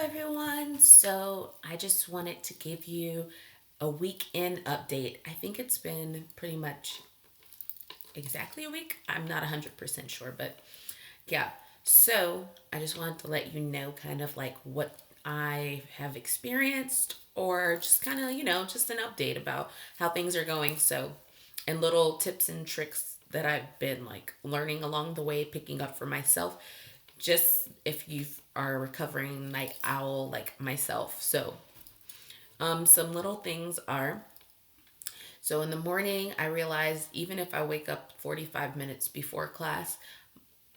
everyone. So I just wanted to give you a weekend update. I think it's been pretty much exactly a week. I'm not 100% sure, but yeah. So I just wanted to let you know kind of like what I have experienced or just kind of, just an update about how things are going. So, and little tips and tricks that I've been like learning along the way, picking up for myself, just if you are a recovering night owl like myself. So, some little things are so in the morning, I realize even if I wake up 45 minutes before class,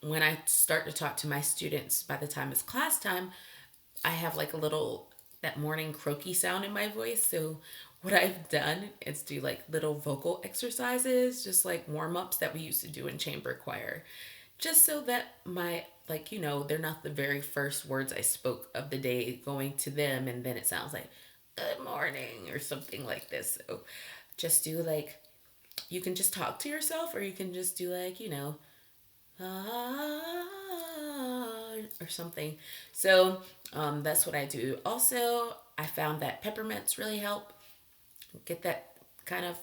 when I start to talk to my students, by the time it's class time, I have like a little that morning croaky sound in my voice. So what I've done is do like little vocal exercises, just like warm ups that we used to do in chamber choir, just so that my they're not the very first words I spoke of the day going to them, and then it sounds like good morning or something like this. So just do like you can just talk to yourself, or you can just do like or something. So that's what I do. Also, I found that peppermints really help get that kind of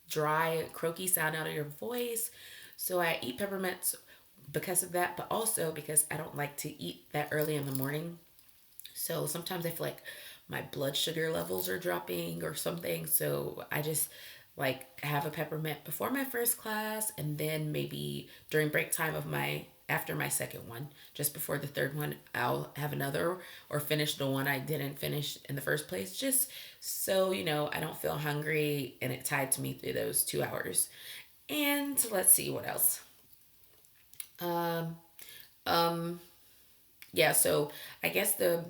dry, croaky sound out of your voice. So I eat peppermints because of that, but also because I don't like to eat that early in the morning. So sometimes I feel like my blood sugar levels are dropping or something. So I just like have a peppermint before my first class, and then maybe during break time of my after my second one, just before the third one, I'll have another or finish the one I didn't finish in the first place, just so I don't feel hungry and it tides me through those 2 hours. And let's see what else. Um, um, yeah. So I guess the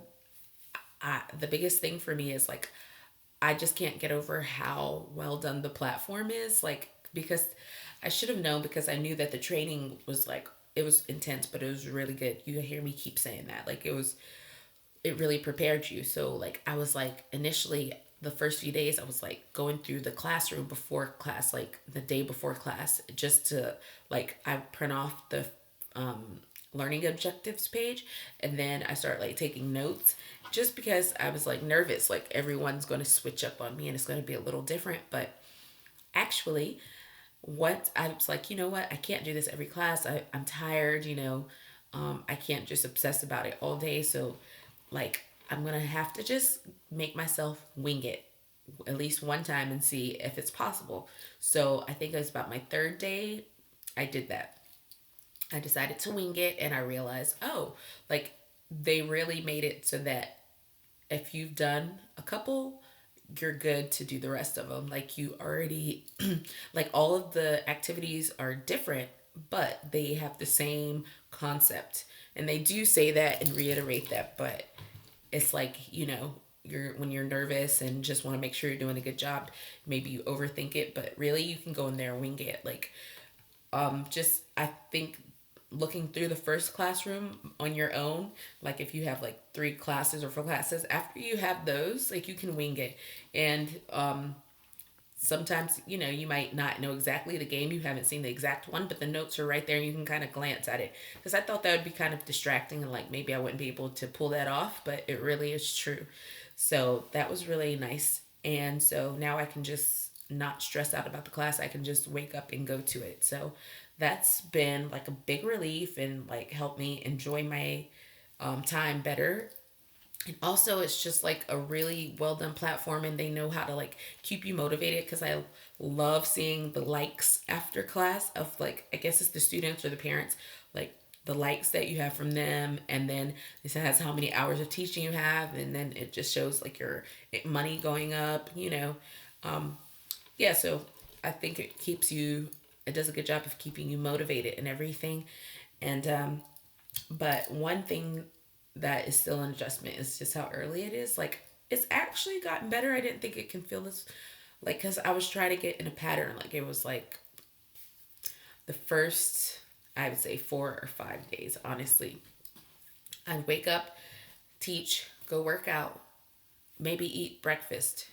biggest thing for me is like I just can't get over how well done the platform is. Like, because I should have known, because I knew that the training was like, it was intense, but it was really good. You hear me keep saying that. Like, it really prepared you. So, like, I was like, initially, the first few days, I was like going through the classroom before class, like the day before class, just to, like, I print off the um, learning objectives page, and then I start like taking notes, just because I was like nervous, like everyone's going to switch up on me and it's going to be a little different. But actually, what I was like, you know what, I can't do this every class. I'm tired, I can't just obsess about it all day. So, like, I'm going to have to just make myself wing it at least one time and see if it's possible. So, I think it was about my third day I did that. I decided to wing it, and I realized, oh, like they really made it so that if you've done a couple, you're good to do the rest of them. Like you already, like all of the activities are different, but they have the same concept. And they do say that and reiterate that, but it's like, you're when you're nervous and just want to make sure you're doing a good job, maybe you overthink it, but really you can go in there and wing it. Like just I think looking through the first classroom on your own, like if you have like three classes or four classes, after you have those, like you can wing it. And sometimes you might not know exactly the game, you haven't seen the exact one, but the notes are right there and you can kind of glance at it, because I thought that would be kind of distracting and like maybe I wouldn't be able to pull that off, but it really is true. So that was really nice, and so now I can just not stress out about the class. I can just wake up and go to it. So that's been like a big relief and like helped me enjoy my time better. And also, it's just like a really well done platform, and they know how to like keep you motivated, because I love seeing the likes after class of, like, I guess it's the students or the parents, like the likes that you have from them, and then it says how many hours of teaching you have, and then it just shows like your money going up. Um, yeah, so I think it does a good job of keeping you motivated and everything. And but one thing that is still an adjustment is just how early it is. Like, it's actually gotten better. I didn't think it can feel this, like, because I was trying to get in a pattern. Like, it was like the first, I would say 4 or 5 days, honestly. I'd wake up, teach, go work out, maybe eat breakfast.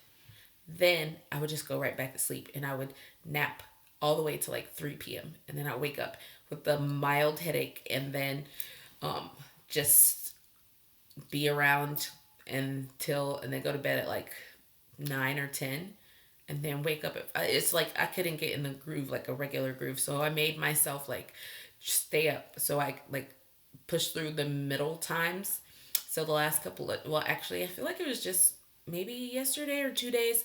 Then I would just go right back to sleep, and I would nap all the way to like 3 p.m. And then I wake up with a mild headache, and then um, just be around and then go to bed at like 9 or 10, and then wake up at, it's like I couldn't get in the groove, like a regular groove, so I made myself like stay up, so I like push through the middle times. So the last couple of, well, actually I feel like it was just maybe yesterday or 2 days,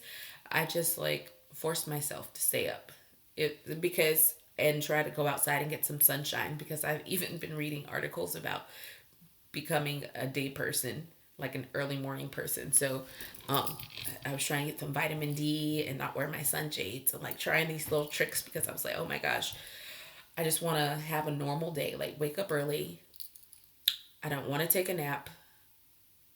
I just like forced myself to stay up, it because, and try to go outside and get some sunshine, because I've even been reading articles about becoming a day person, like an early morning person. So um, I was trying to get some vitamin D and not wear my sunshades and like trying these little tricks, because I was like, oh my gosh, I just want to have a normal day. Like wake up early. I don't want to take a nap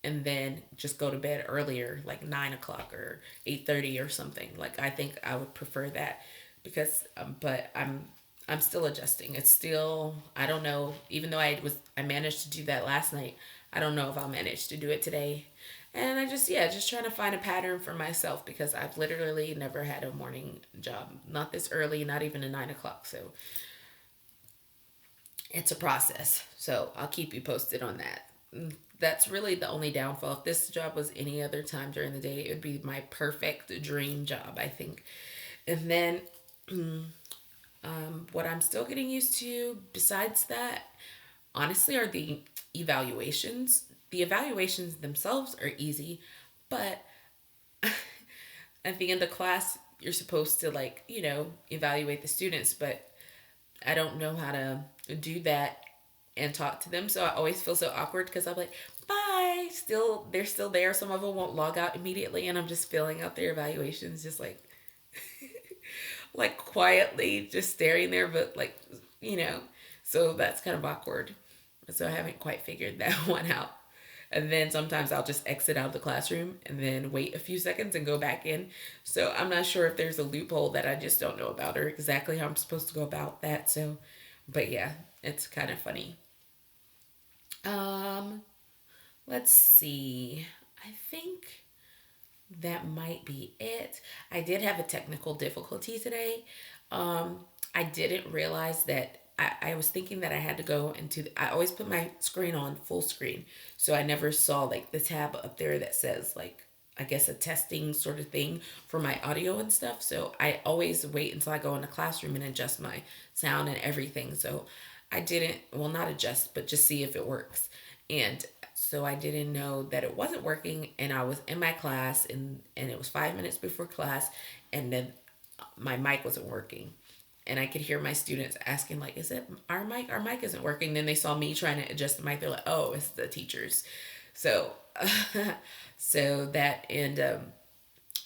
and then just go to bed earlier, like 9 o'clock or 8:30 or something. Like I think I would prefer that, because but I'm still adjusting. It's still, I don't know. Even though I managed to do that last night, I don't know if I'll manage to do it today. And I just, yeah, just trying to find a pattern for myself, because I've literally never had a morning job, not this early, not even a 9 o'clock. So it's a process. So I'll keep you posted on that. That's really the only downfall. If this job was any other time during the day, it would be my perfect dream job, I think. And then what I'm still getting used to, besides that, honestly, are the evaluations. The evaluations themselves are easy, but at the end of class, you're supposed to, like, evaluate the students, but I don't know how to do that and talk to them. So I always feel so awkward, because I'm like, bye. Still, they're still there. Some of them won't log out immediately, and I'm just filling out their evaluations, just like quietly, just staring there, but like, you know. So that's kind of awkward. So I haven't quite figured that one out. And then sometimes I'll just exit out of the classroom and then wait a few seconds and go back in. So I'm not sure if there's a loophole that I just don't know about, or exactly how I'm supposed to go about that. So, but yeah, it's kind of funny. Um, let's see. I think that might be it. I did have a technical difficulty today. I didn't realize that I was thinking that I had to go into, I always put my screen on full screen. So I never saw like the tab up there that says like, I guess a testing sort of thing for my audio and stuff. So I always wait until I go in the classroom and adjust my sound and everything. So I didn't, well, not adjust, but just see if it works. And so I didn't know that it wasn't working, and I was in my class, and it was 5 minutes before class, and then my mic wasn't working. And I could hear my students asking, like, is it our mic? Our mic isn't working. Then they saw me trying to adjust the mic. They're like, oh, it's the teachers. So, so that, and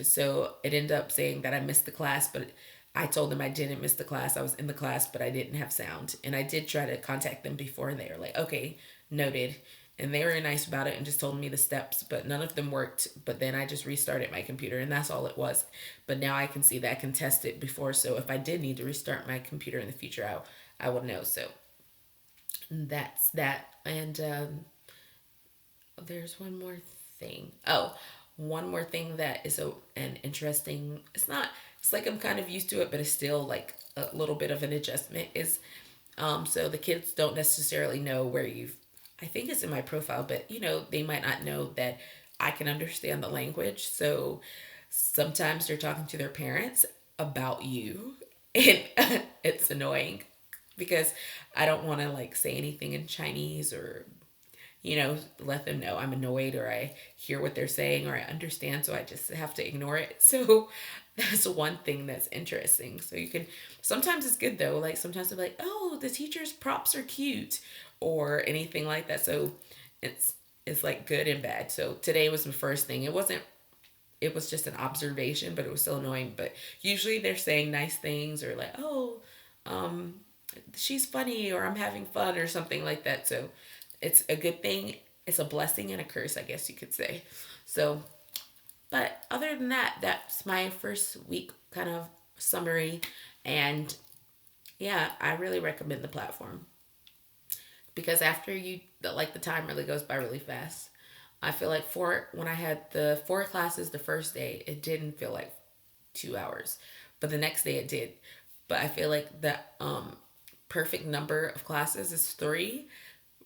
so it ended up saying that I missed the class, but I told them I didn't miss the class. I was in the class, but I didn't have sound. And I did try to contact them before, and they were like, okay, noted. And they were nice about it and just told me the steps, but none of them worked. But then I just restarted my computer, and that's all it was. But now I can see that I can test it before. So if I did need to restart my computer in the future, I will know. So that's that. And there's one more thing. Oh, one more thing that is an interesting, it's not, it's like I'm kind of used to it, but it's still like a little bit of an adjustment, is so the kids don't necessarily know where you've, I think it's in my profile, but they might not know that I can understand the language. So sometimes they're talking to their parents about you, and it's annoying, because I don't want to like say anything in Chinese, or let them know I'm annoyed, or I hear what they're saying, or I understand, so I just have to ignore it. So that's one thing that's interesting. So you can, sometimes it's good though. Like sometimes they're like, oh, the teacher's props are cute, or anything like that. So it's like good and bad. So today was the first thing. It was just an observation, but it was still annoying. But usually they're saying nice things, or like, oh, um, she's funny, or I'm having fun, or something like that. So it's a good thing. It's a blessing and a curse, I guess you could say. So, but other than that, that's my first week kind of summary. And yeah, I really recommend the platform, because after like the time really goes by really fast. I feel like when I had the four classes the first day, it didn't feel like 2 hours, but the next day it did. But I feel like the perfect number of classes is three,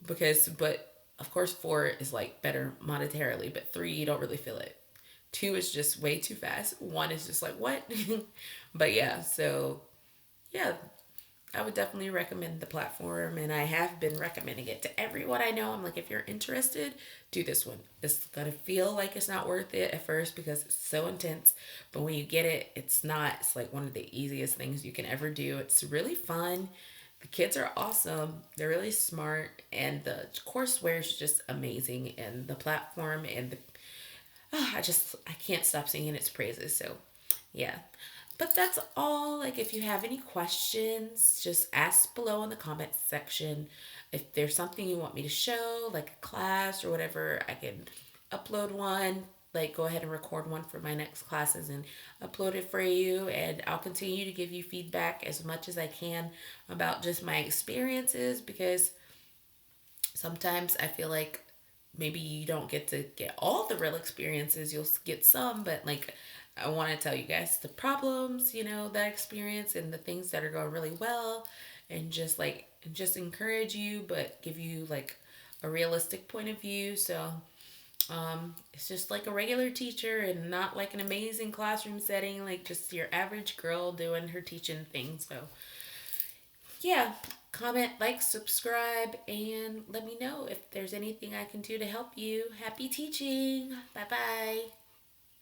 because but Of course, 4 is like better monetarily, but 3, you don't really feel it. 2 is just way too fast. 1 is just like, what? But yeah, so yeah, I would definitely recommend the platform, and I have been recommending it to everyone I know. I'm like, if you're interested, do this one. It's gonna feel like it's not worth it at first because it's so intense, but when you get it, it's not. It's like one of the easiest things you can ever do. It's really fun. The kids are awesome. They're really smart, and the courseware is just amazing. And the platform and the I can't stop singing its praises. So, yeah. But that's all. Like, if you have any questions, just ask below in the comments section. If there's something you want me to show, like a class or whatever, I can upload one. Like, go ahead and record one for my next classes and upload it for you. And I'll continue to give you feedback as much as I can about just my experiences because sometimes I feel like maybe you don't get to get all the real experiences. You'll get some, but like I want to tell you guys the problems, that experience and the things that are going really well and just encourage you but give you like a realistic point of view. So, it's just like a regular teacher and not like an amazing classroom setting, like just your average girl doing her teaching thing. So, yeah, comment, like, subscribe, and let me know if there's anything I can do to help you. Happy teaching. Bye bye.